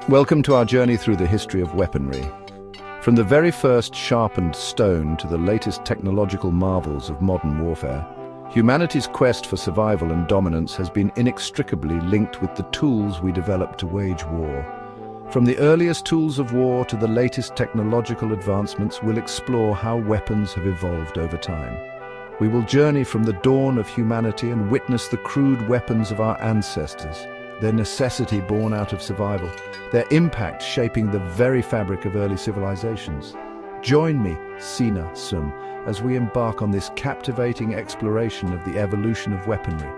Welcome to our journey through the history of weaponry. From the very first sharpened stone to the latest technological marvels of modern warfare, humanity's quest for survival and dominance has been inextricably linked with the tools we developed to wage war. From the earliest tools of war to the latest technological advancements, we'll explore how weapons have evolved over time. We will journey from the dawn of humanity and witness the crude weapons of our ancestors, their necessity born out of survival, their impact shaping the very fabric of early civilizations. Join me, Sina Sum, as we embark on this captivating exploration of the evolution of weaponry,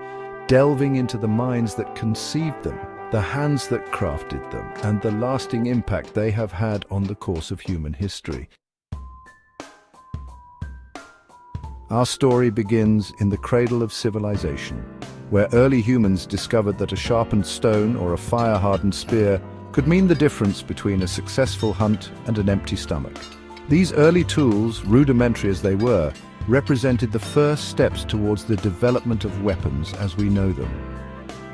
delving into the minds that conceived them, the hands that crafted them, and the lasting impact they have had on the course of human history. Our story begins in the cradle of civilization, where early humans discovered that a sharpened stone or a fire-hardened spear could mean the difference between a successful hunt and an empty stomach. These early tools, rudimentary as they were, represented the first steps towards the development of weapons as we know them.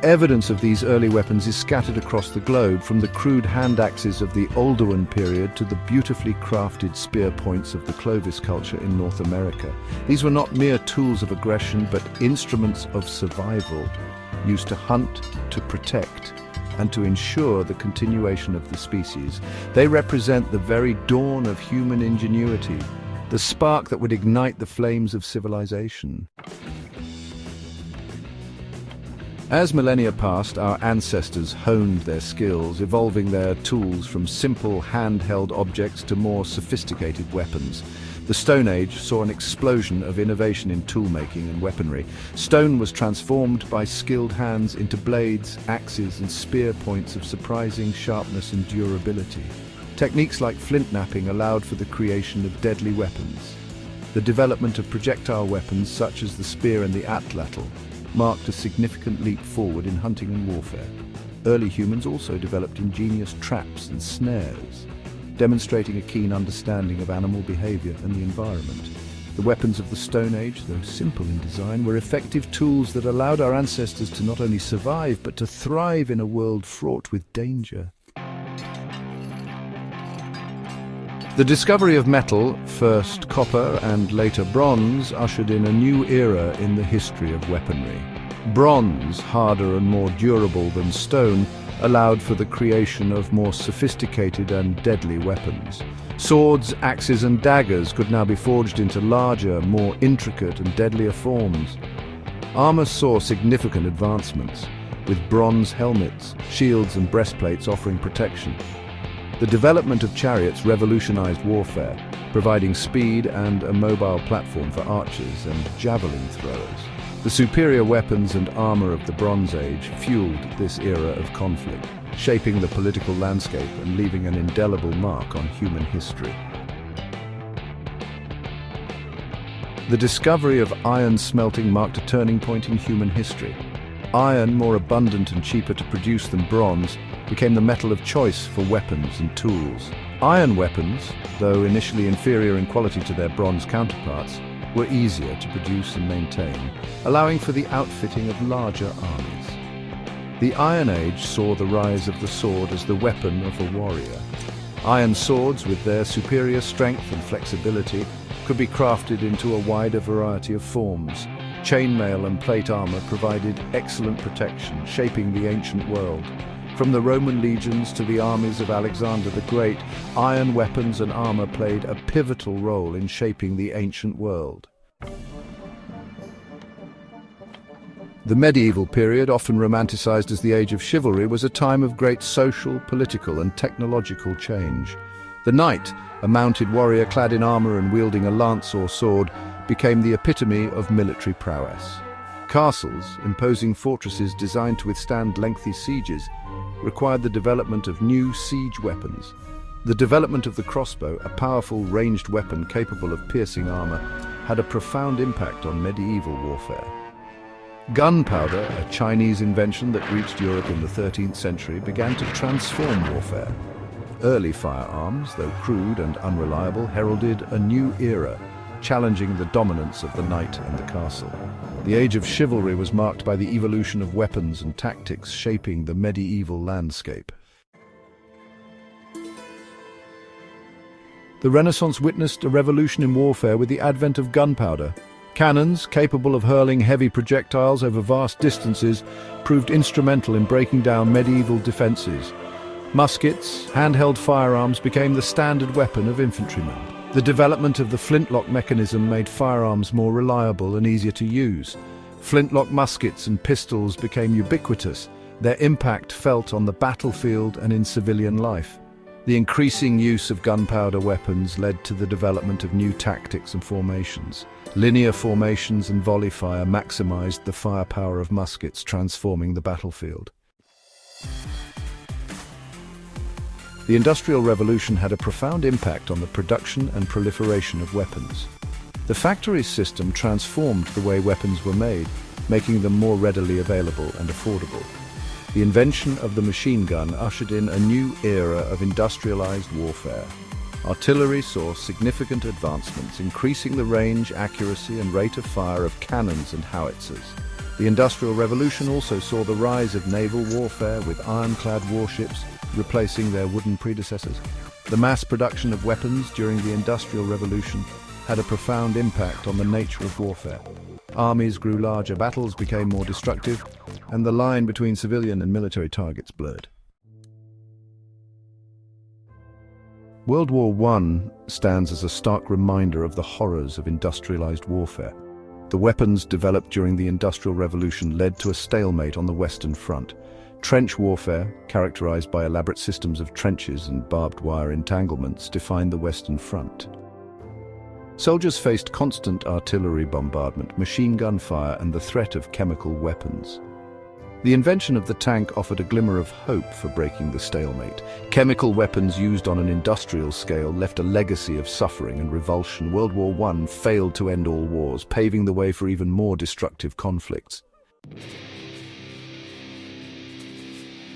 Evidence of these early weapons is scattered across the globe, from the crude hand axes of the Oldowan period to the beautifully crafted spear points of the Clovis culture in North America. These were not mere tools of aggression, but instruments of survival, used to hunt, to protect, and to ensure the continuation of the species. They represent the very dawn of human ingenuity, the spark that would ignite the flames of civilization. As millennia passed, our ancestors honed their skills, evolving their tools from simple handheld objects to more sophisticated weapons. The Stone Age saw an explosion of innovation in toolmaking and weaponry. Stone was transformed by skilled hands into blades, axes, and spear points of surprising sharpness and durability. Techniques like flint knapping allowed for the creation of deadly weapons. The development of projectile weapons such as the spear and the atlatl marked a significant leap forward in hunting and warfare. Early humans also developed ingenious traps and snares, demonstrating a keen understanding of animal behavior and the environment. The weapons of the Stone Age, though simple in design, were effective tools that allowed our ancestors to not only survive, but to thrive in a world fraught with danger. The discovery of metal, first copper and later bronze, ushered in a new era in the history of weaponry. Bronze, harder and more durable than stone, allowed for the creation of more sophisticated and deadly weapons. Swords, axes and daggers could now be forged into larger, more intricate and deadlier forms. Armor saw significant advancements, with bronze helmets, shields and breastplates offering protection. The development of chariots revolutionized warfare, providing speed and a mobile platform for archers and javelin throwers. The superior weapons and armor of the Bronze Age fueled this era of conflict, shaping the political landscape and leaving an indelible mark on human history. The discovery of iron smelting marked a turning point in human history. Iron, more abundant and cheaper to produce than bronze, became the metal of choice for weapons and tools. Iron weapons, though initially inferior in quality to their bronze counterparts, were easier to produce and maintain, allowing for the outfitting of larger armies. The Iron Age saw the rise of the sword as the weapon of a warrior. Iron swords, with their superior strength and flexibility, could be crafted into a wider variety of forms. Chainmail and plate armor provided excellent protection, shaping the ancient world. From the Roman legions to the armies of Alexander the Great, iron weapons and armor played a pivotal role in shaping the ancient world. The medieval period, often romanticized as the age of chivalry, was a time of great social, political, and technological change. The knight, a mounted warrior clad in armor and wielding a lance or sword, became the epitome of military prowess. Castles, imposing fortresses designed to withstand lengthy sieges, required the development of new siege weapons. The development of the crossbow, a powerful ranged weapon capable of piercing armor, had a profound impact on medieval warfare. Gunpowder, a Chinese invention that reached Europe in the 13th century, began to transform warfare. Early firearms, though crude and unreliable, heralded a new era, challenging the dominance of the knight and the castle. The age of chivalry was marked by the evolution of weapons and tactics shaping the medieval landscape. The Renaissance witnessed a revolution in warfare with the advent of gunpowder. Cannons, capable of hurling heavy projectiles over vast distances, proved instrumental in breaking down medieval defenses. Muskets, handheld firearms, became the standard weapon of infantrymen. The development of the flintlock mechanism made firearms more reliable and easier to use. Flintlock muskets and pistols became ubiquitous, their impact felt on the battlefield and in civilian life. The increasing use of gunpowder weapons led to the development of new tactics and formations. Linear formations and volley fire maximized the firepower of muskets, transforming the battlefield. The Industrial Revolution had a profound impact on the production and proliferation of weapons. The factory system transformed the way weapons were made, making them more readily available and affordable. The invention of the machine gun ushered in a new era of industrialized warfare. Artillery saw significant advancements, increasing the range, accuracy, and rate of fire of cannons and howitzers. The Industrial Revolution also saw the rise of naval warfare, with ironclad warships replacing their wooden predecessors. The mass production of weapons during the Industrial Revolution had a profound impact on the nature of warfare. Armies grew larger, battles became more destructive, and the line between civilian and military targets blurred. World War I stands as a stark reminder of the horrors of industrialized warfare. The weapons developed during the Industrial Revolution led to a stalemate on the Western Front. Trench warfare, characterized by elaborate systems of trenches and barbed wire entanglements, defined the Western Front. Soldiers faced constant artillery bombardment, machine gun fire, and the threat of chemical weapons. The invention of the tank offered a glimmer of hope for breaking the stalemate. Chemical weapons used on an industrial scale left a legacy of suffering and revulsion. World War I failed to end all wars, paving the way for even more destructive conflicts.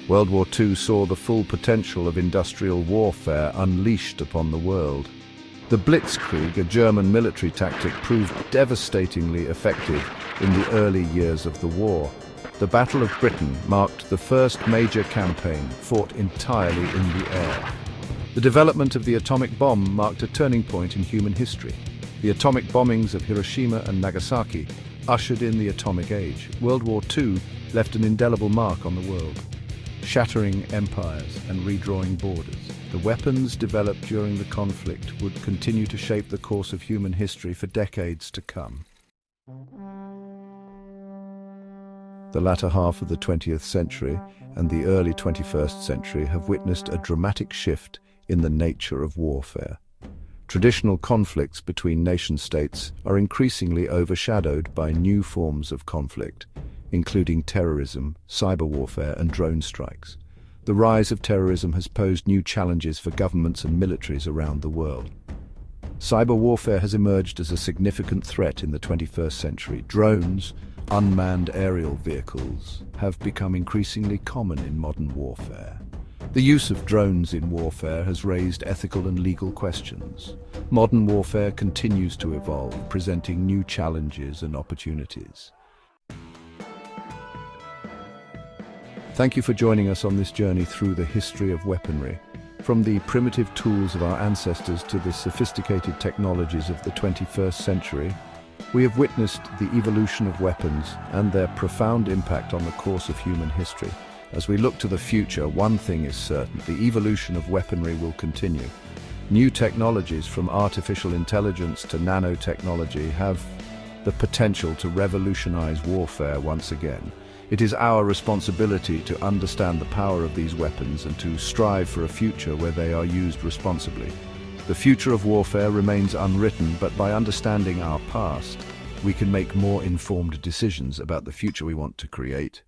World War II saw the full potential of industrial warfare unleashed upon the world. The Blitzkrieg, a German military tactic, proved devastatingly effective in the early years of the war. The Battle of Britain marked the first major campaign fought entirely in the air. The development of the atomic bomb marked a turning point in human history. The atomic bombings of Hiroshima and Nagasaki ushered in the atomic age. World War II left an indelible mark on the world, shattering empires and redrawing borders. The weapons developed during the conflict would continue to shape the course of human history for decades to come. The latter half of the 20th century and the early 21st century have witnessed a dramatic shift in the nature of warfare. Traditional conflicts between nation-states are increasingly overshadowed by new forms of conflict, including terrorism, cyber warfare, and drone strikes. The rise of terrorism has posed new challenges for governments and militaries around the world. Cyber warfare has emerged as a significant threat in the 21st century. Drones, unmanned aerial vehicles, have become increasingly common in modern warfare. The use of drones in warfare has raised ethical and legal questions. Modern warfare continues to evolve, presenting new challenges and opportunities. Thank you for joining us on this journey through the history of weaponry. From the primitive tools of our ancestors to the sophisticated technologies of the 21st century, we have witnessed the evolution of weapons and their profound impact on the course of human history. As we look to the future, one thing is certain: the evolution of weaponry will continue. New technologies, from artificial intelligence to nanotechnology, have the potential to revolutionize warfare once again. It is our responsibility to understand the power of these weapons and to strive for a future where they are used responsibly. The future of warfare remains unwritten, but by understanding our past, we can make more informed decisions about the future we want to create.